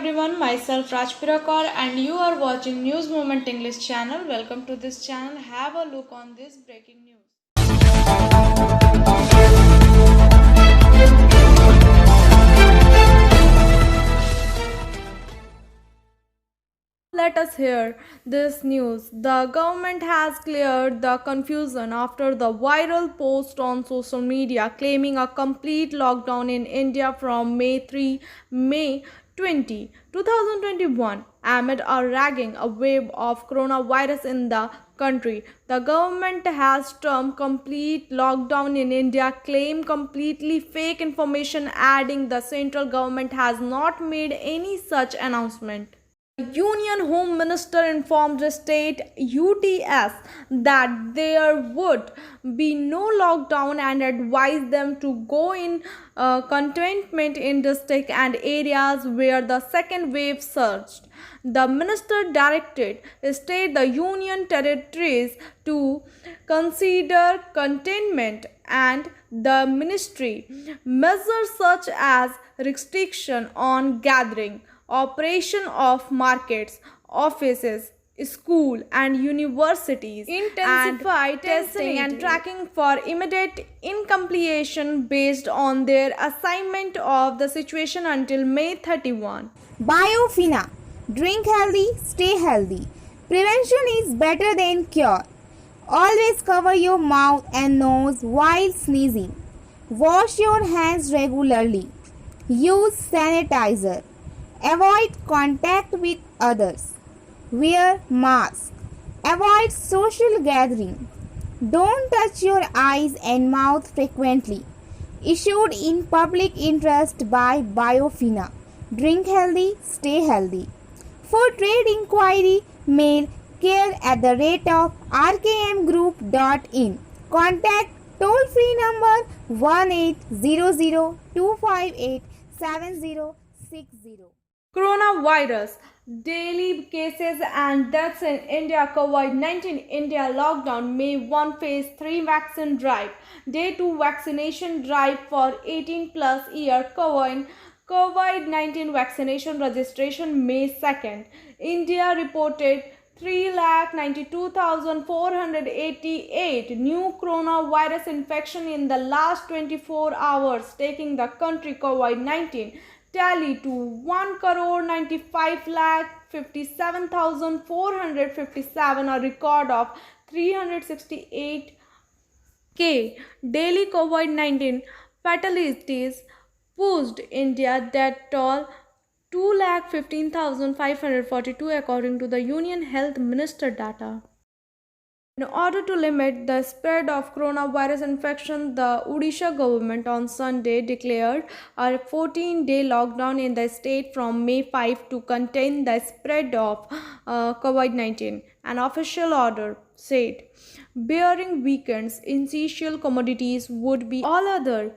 everyone, myself Raj Pirakar and you are watching News Moment English channel. Welcome to this channel. Have a look on this breaking news. Let us hear this news. The government has cleared the confusion after the viral post on social media claiming a complete lockdown in India from May 20, 2021 amid a raging a wave of coronavirus in the country. The government has termed complete lockdown in India claim completely fake information, adding the central government has not made any such announcement. Union Home Minister informed the state UTS that there would be no lockdown and advised them to go in containment in districts and areas where the second wave surged. The minister directed state the union territories to consider containment and the ministry measures such as restriction on gathering, operation of markets, offices, school and universities, intensify testing and tracking for immediate incompletion based on their assignment of the situation until May 31. Biofina. Drink healthy, stay healthy. Prevention is better than cure. Always cover your mouth and nose while sneezing. Wash your hands regularly. Use sanitizer. Avoid contact with others. Wear mask. Avoid social gathering. Don't touch your eyes and mouth frequently. Issued in public interest by Biofina. Drink healthy, stay healthy. For trade inquiry, mail care@rkmgroup.in. Contact toll-free number 1800-258-7060. Coronavirus. Daily cases and deaths in India. COVID-19 India lockdown. May 1 phase 3 vaccine drive. Day 2 vaccination drive for 18 plus year. COVID-19 vaccination registration May 2nd. India reported 3,92,488 new coronavirus infection in the last 24 hours, taking the country COVID-19 tally to 1,95,57,457, a record of 368K. Daily COVID-19 fatalities pushed India death toll 2,15,542 according to the Union Health Minister data. In order to limit the spread of coronavirus infection, the Odisha government on Sunday declared a 14-day lockdown in the state from May 5 to contain the spread of COVID-19. An official order said bearing weekends, essential commodities would be all other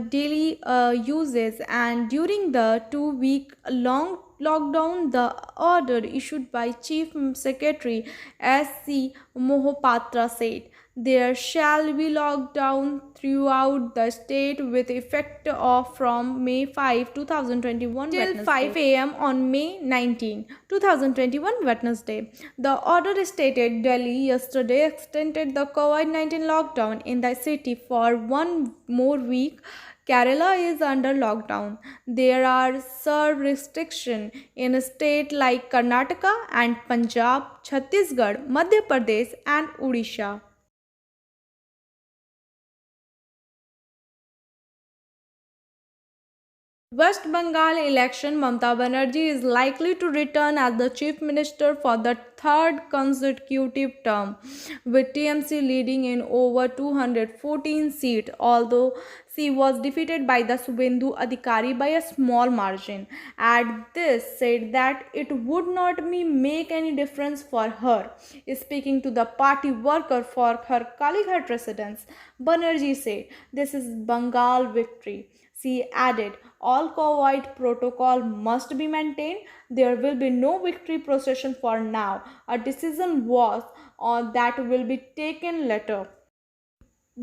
daily uses, and during the 2-week long lockdown, the order issued by Chief Secretary S.C. Mohapatra said there shall be lockdown throughout the state with effect of from May 5, 2021 till 5 a.m. on May 19, 2021 Wednesday. The order stated Delhi yesterday extended the COVID-19 lockdown in the city for one more week. Kerala is under lockdown. There are severe restrictions in states like Karnataka and Punjab, Chhattisgarh, Madhya Pradesh and Odisha. West Bengal election. Mamata Banerjee is likely to return as the chief minister for the third consecutive term, with TMC leading in over 214 seats, although she was defeated by the Subhendu Adhikari by a small margin. At this, said that it would not make any difference for her. Speaking to the party worker for her Kalighat residence, Banerjee said, "This is Bengal victory." She added, all COVID protocol must be maintained. There will be no victory procession for now. A decision was on that will be taken later.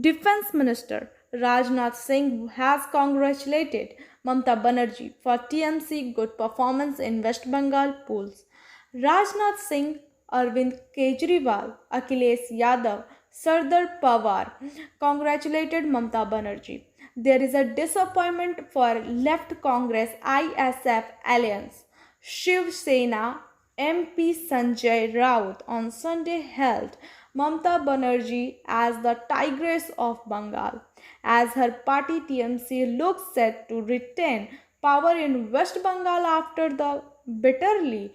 Defense Minister Rajnath Singh has congratulated Mamta Banerjee for TMC good performance in West Bengal polls. Rajnath Singh, Arvind Kejriwal, Akhilesh Yadav, Sardar Pawar congratulated Mamta Banerjee. There is a disappointment for left Congress ISF alliance. Shiv Sena MP Sanjay Raut on Sunday hailed Mamta Banerjee as the Tigress of Bengal, as her party TMC looks set to retain power in West Bengal after the bitterly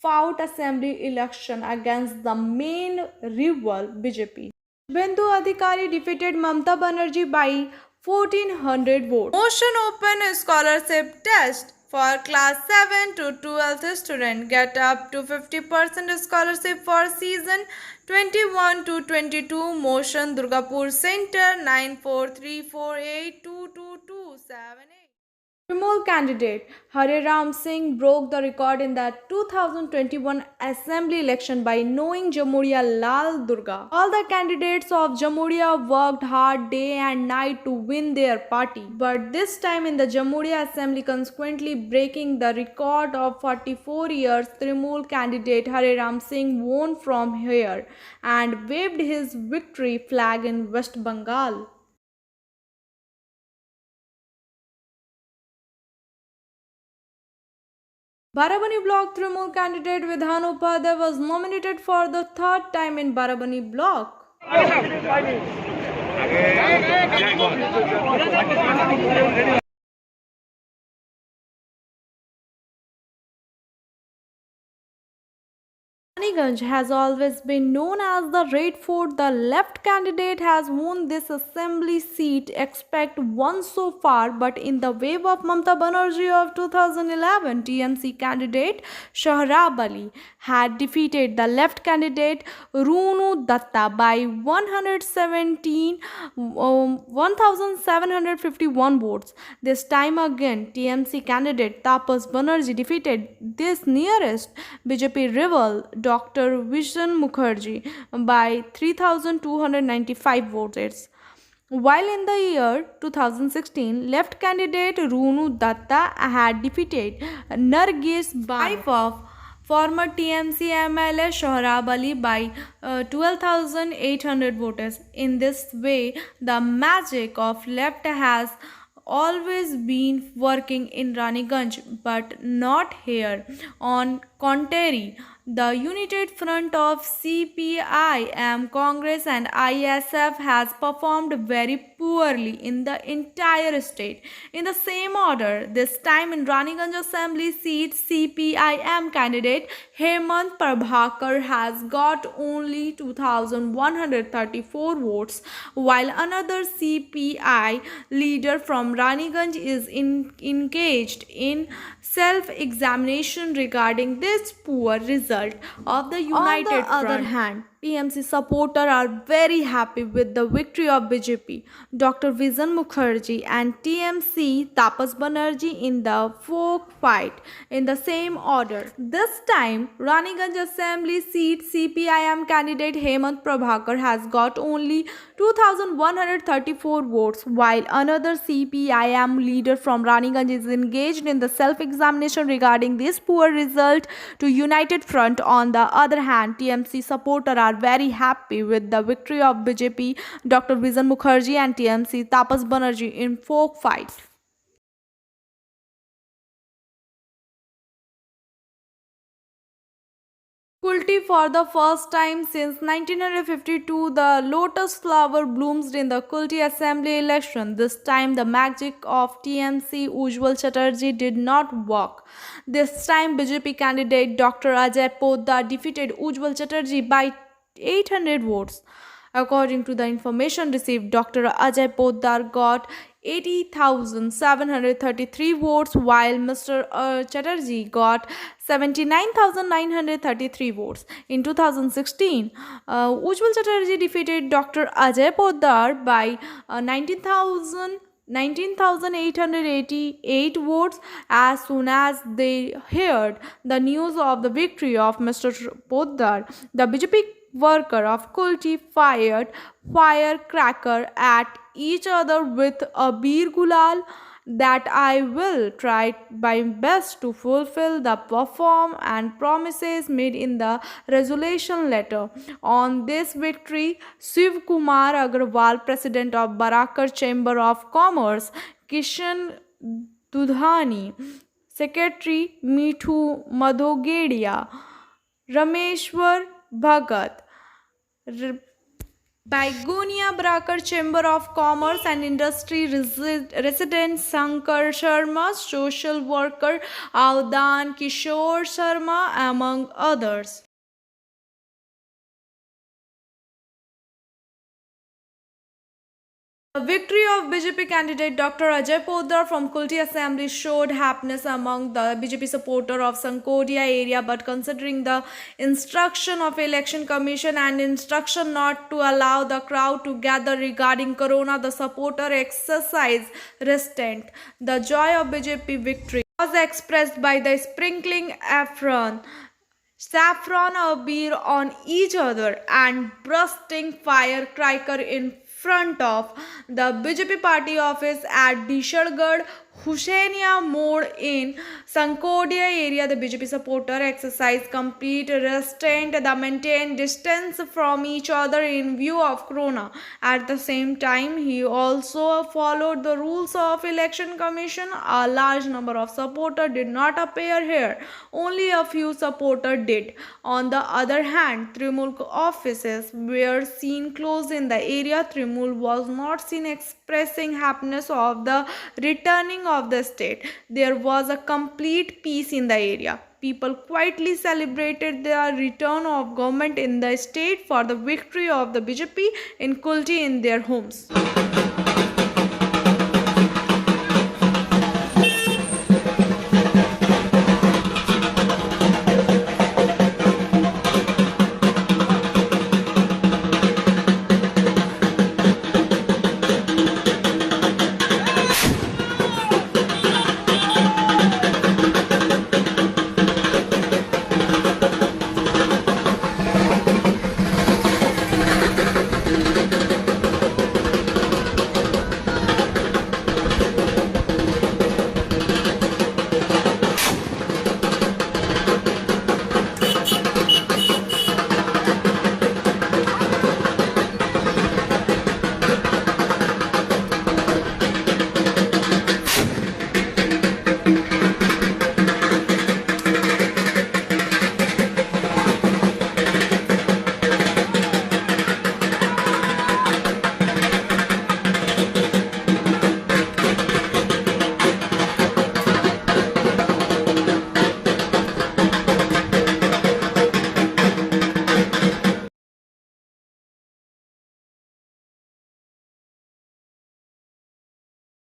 fought assembly election against the main rival BJP. Bindu Adhikari defeated Mamta Banerjee by 1400 votes. Motion Open Scholarship Test for class 7 to 12th student get up to 50% scholarship for season 21 to 22. Motion Durgapur Center 9434822278. Trimoul candidate Hare Ram Singh broke the record in the 2021 assembly election by knowing Jamuria Lal Durga. All the candidates of Jamuria worked hard day and night to win their party, but this time in the Jamuria assembly, consequently breaking the record of 44 years, Trimoul candidate Hare Ram Singh won from here and waved his victory flag in West Bengal. Barabani block Trimoul candidate Vidhan Upadhyay was nominated for the third time in Barabani block. Raniganj has always been known as the Red Fort. The left candidate has won this assembly seat, except one so far, but in the wave of Mamta Banerjee of 2011, TMC candidate Shahrab Ali had defeated the left candidate Runu Datta by 1,751 votes. This time again, TMC candidate Tapas Banerjee defeated this nearest BJP rival Dr. Vishen Mukherjee by 3,295 votes. While in the year 2016, left candidate Runu Datta had defeated Nargis Bano, wife of former TMC MLA Shahrab Ali by 12,800 votes. In this way, the magic of left has always been working in Raniganj, but not here. On contrary, the united front of CPIM, Congress and ISF has performed very poorly in the entire state. In the same order, this time in Raniganj Assembly seat, CPIM candidate Hemant Prabhakar has got only 2,134 votes, while another CPI leader from Raniganj is engaged in self-examination regarding this poor result of the united front. On the other hand, TMC supporters are very happy with the victory of BJP, Dr. Vishen Mukherjee and TMC Tapas Banerjee in the folk fight in the same order. This time, Raniganj Assembly seat CPIM candidate Hemant Prabhakar has got only 2,134 votes, while another CPIM leader from Raniganj is engaged in the self-examination regarding this poor result to United Front. On the other hand, TMC supporters are very happy with the victory of BJP, Dr. Vishen Mukherjee and TMC Tapas Banerjee in folk fight. Kulti, for the first time since 1952, the lotus flower blooms in the Kulti Assembly election. This time, the magic of TMC Ujjwal Chatterjee did not work. This time, BJP candidate Dr. Ajay Poddar defeated Ujjwal Chatterjee by 800 votes. According to the information received, Dr. Ajay Poddar got 80,733 votes, while Mr. Chatterjee got 79,933 votes. In 2016, Ujjwal Chatterjee defeated Dr. Ajay Poddar by 19,888 votes. As soon as they heard the news of the victory of Mr. Poddar, the BJP worker of Kulti fired firecracker at each other with a beer gulal. that I will try my best to fulfill the perform and promises made in the resolution letter. On this victory, Shiv Kumar Agarwal, President of Barakar Chamber of Commerce, Kishan Dudhani, Secretary Mithu Madhogedia, Rameshwar Bhagat, Begonia Brakar Chamber of Commerce and Industry Resident Sankar Sharma, social worker Avdan Kishore Sharma, among others. The victory of BJP candidate Dr. Ajay Podar from Kulti Assembly showed happiness among the BJP supporter of Sankodia area, but considering the instruction of Election Commission and instruction not to allow the crowd to gather regarding Corona, the supporter exercised restraint. The joy of BJP victory was expressed by the sprinkling saffron or beer on each other and bursting firecracker in front of the BJP party office at Bishargarh Husainiya Mode in Sankodia area. The BJP supporter exercised complete restraint. They maintained distance from each other in view of Corona. At the same time, he also followed the rules of Election Commission. A large number of supporters did not appear here. Only a few supporters did. On the other hand, Trinamool offices were seen closed in the area. Trinamool was not seen expressing happiness of the returning of the state. There was a complete peace in the area. People quietly celebrated the return of government in the state for the victory of the BJP in Kulti in their homes.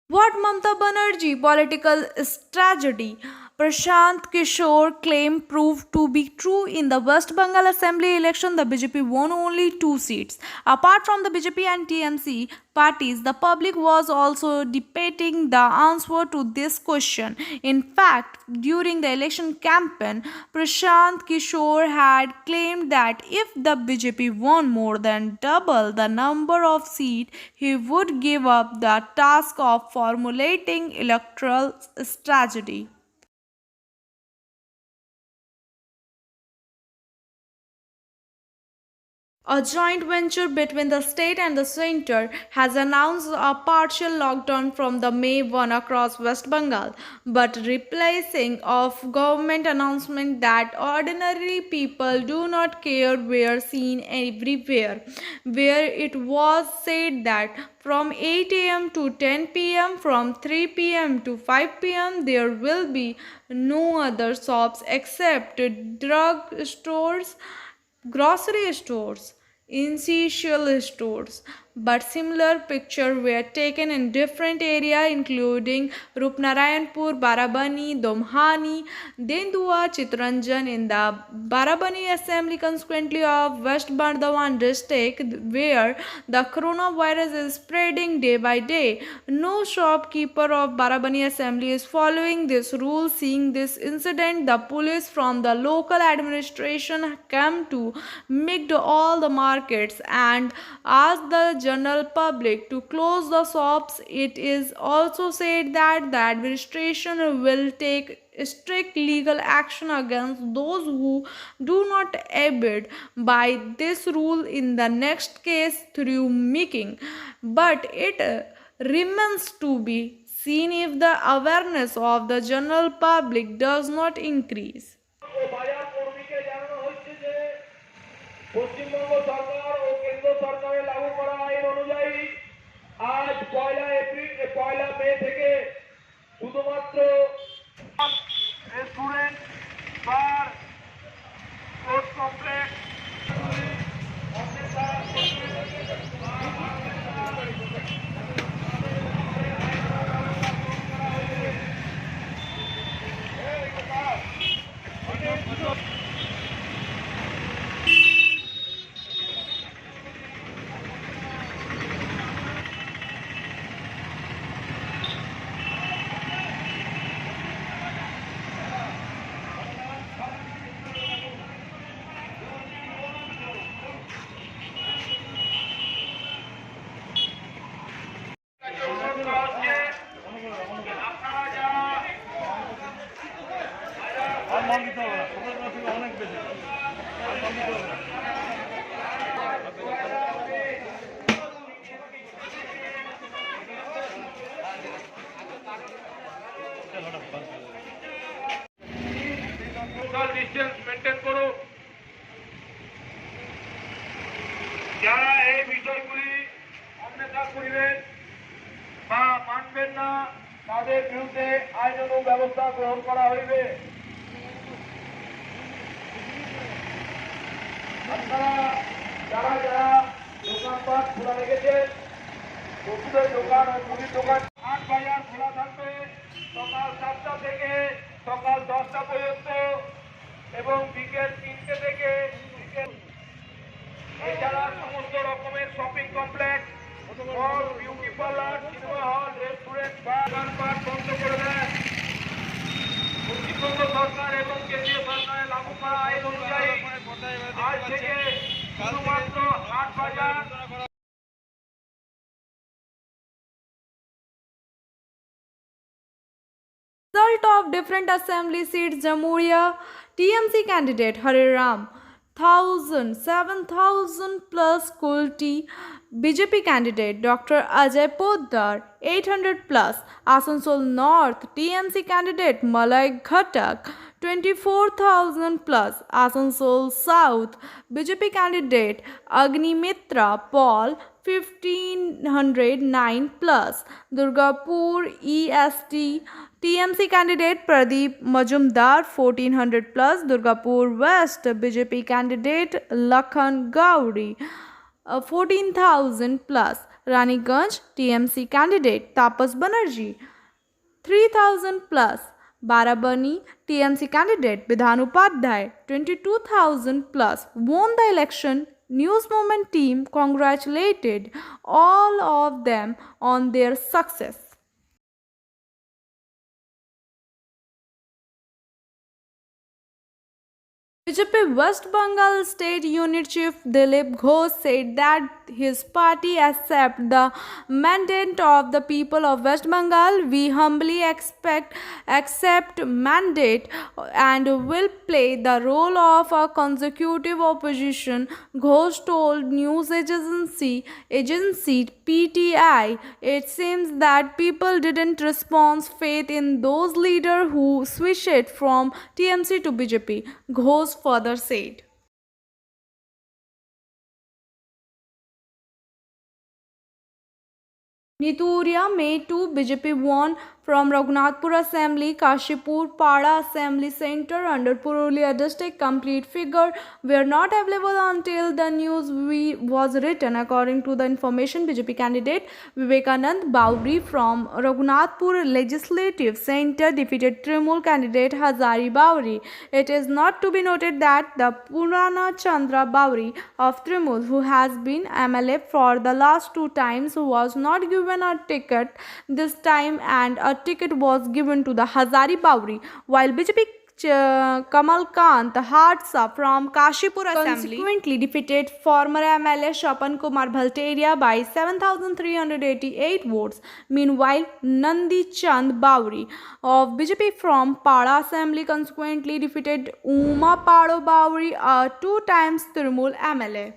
What Mamata Banerjee political tragedy? Prashant Kishore claim proved to be true in the West Bengal Assembly election. The BJP won only 2 seats. Apart from the BJP and TMC parties, the public was also debating the answer to this question. In fact, during the election campaign, Prashant Kishore had claimed that if the BJP won more than double the number of seats, he would give up the task of formulating electoral strategy. A joint venture between the state and the center has announced a partial lockdown from the May 1 across West Bengal, but replacing of government announcement that ordinary people do not care were seen everywhere, where it was said that from 8 am to 10 pm, from 3 pm to 5 pm, there will be no other shops except drug stores, grocery stores, essential stores. But similar pictures were taken in different areas including Rupnarayanpur, Barabani, Domhani, Dendua, Chitranjan in the Barabani Assembly consequently of West Bardhaman district where the coronavirus is spreading day by day. No shopkeeper of Barabani Assembly is following this rule. Seeing this incident, the police from the local administration came to make all the markets and asked the general public to close the shops. It is also said that the administration will take strict legal action against those who do not abide by this rule in the next case through making. But it remains to be seen if the awareness of the general public does not increase. Paschimbanga সরকার ও কেন্দ্র সরকারের লাগু করা আইন অনুযায়ী আজ পয়লা May থেকে শুধুমাত্র restaurant, bar, sports complex, social distance maintain করুন। যারা এই বিষয়গুলি অন্বেষণ করিবেন বা মানবেন না তাদের বিরুদ্ধে আইনানুগ ব্যবস্থা গ্রহণ করা হইবে। আপনারা যারা যারা দোকানপাট খোলা রেখেছেন, ওষুধের দোকান ও মুদির দোকান, হাট বাজার খোলা থাকবে সকাল 7টা থেকে সকাল 10টা পর্যন্ত এবং বিকেল 3টে থেকে এছাড়া সমস্ত রকমের shopping complex, mall, beauty parlour, cinema hall, restaurant বা দোকানপাট বন্ধ করে দেন। পশ্চিমবঙ্গ সরকার এবং কেন্দ্রীয় সরকারের লাগু করা আইন অনুযায়ী আজ থেকে শুধুমাত্র হাট বাজার Result of different assembly seats. Jamhuriya TMC candidate Hare Ram 7,000 plus Kulti. BJP candidate Dr. Ajay Poddar 800 plus. Asansol North TMC candidate Malay Ghatak 24,000 plus. Asansol South BJP candidate Agni Mitra Paul 1509 plus. Durgapur EST TMC candidate Pradeep Majumdar 1400 plus. Durgapur West BJP candidate Lakhan Gauri 14,000 plus. Raniganj TMC candidate Tapas Banerjee 3,000 plus. Barabani TMC candidate Bidhan Upadhyay 22,000 plus. Won the election. News Movement team congratulated all of them on their success. BJP West Bengal State Unit Chief Dilip Ghosh said that his party accepts the mandate of the people of West Bengal. We humbly accept mandate and will play the role of a consecutive opposition, Ghosh told news agency PTI. It seems that people didn't respond faith in those leaders who switched from TMC to BJP. Ghosh further said. Nituria May 2 BJP won from Raghunathpur Assembly, Kashipur Pada Assembly Center under Purulia district. Complete figure were not available until the news was written. According to the information, BJP candidate Vivekanand Bauri from Raghunathpur Legislative Center defeated Trinamool candidate Hazari Bauri. It is not to be noted that the Purana Chandra Bauri of Trinamool, who has been MLA for the last 2 times, was not given a ticket this time, and a ticket was given to the Hazari Bauri, while BJP Kamalkant Hadsa from Kashipur Assembly consequently defeated former MLA Shapan Kumar Bhalteria by 7,388 votes. Meanwhile, Nandi Chand Bauri of BJP from Pada Assembly consequently defeated Uma Pado Bauri, a 2 times Trinamool MLA.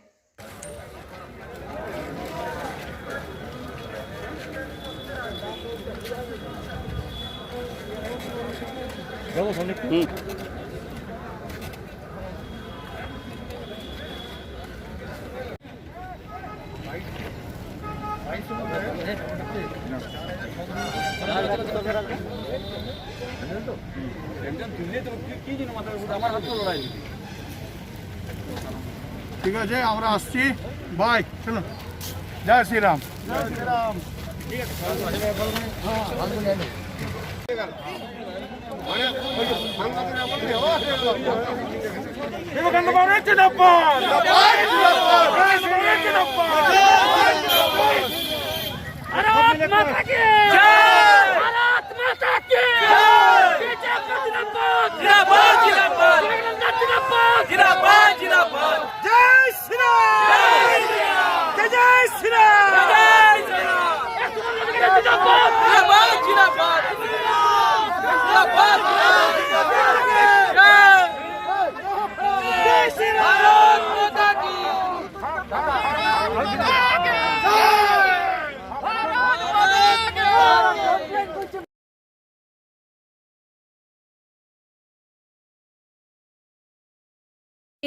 ঠিক আছে আমরা আসছি by চলো জয় শ্রীরাম জয় Shriram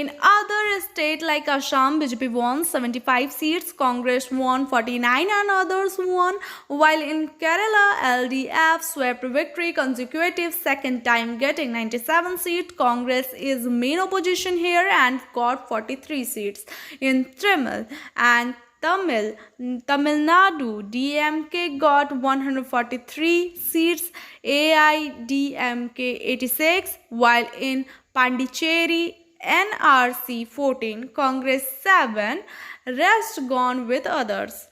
In other states like Assam, BJP won 75 seats, Congress won 49 and others won, while in Kerala, LDF swept victory consecutive second time getting 97 seats. Congress is main opposition here and got 43 seats. In Tamil Nadu, DMK got 143 seats, AIDMK 86, while in Pondicherry, NRC 14, Congress 7, rest gone with others.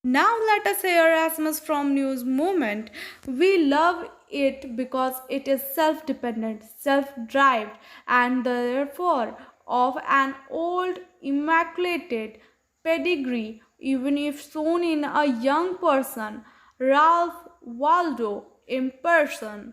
Now let us hear SMS from News Movement. We love it because it is self-dependent, self-driven, and therefore of an old immaculate pedigree, even if shown in a young person. Ralph Waldo Emerson.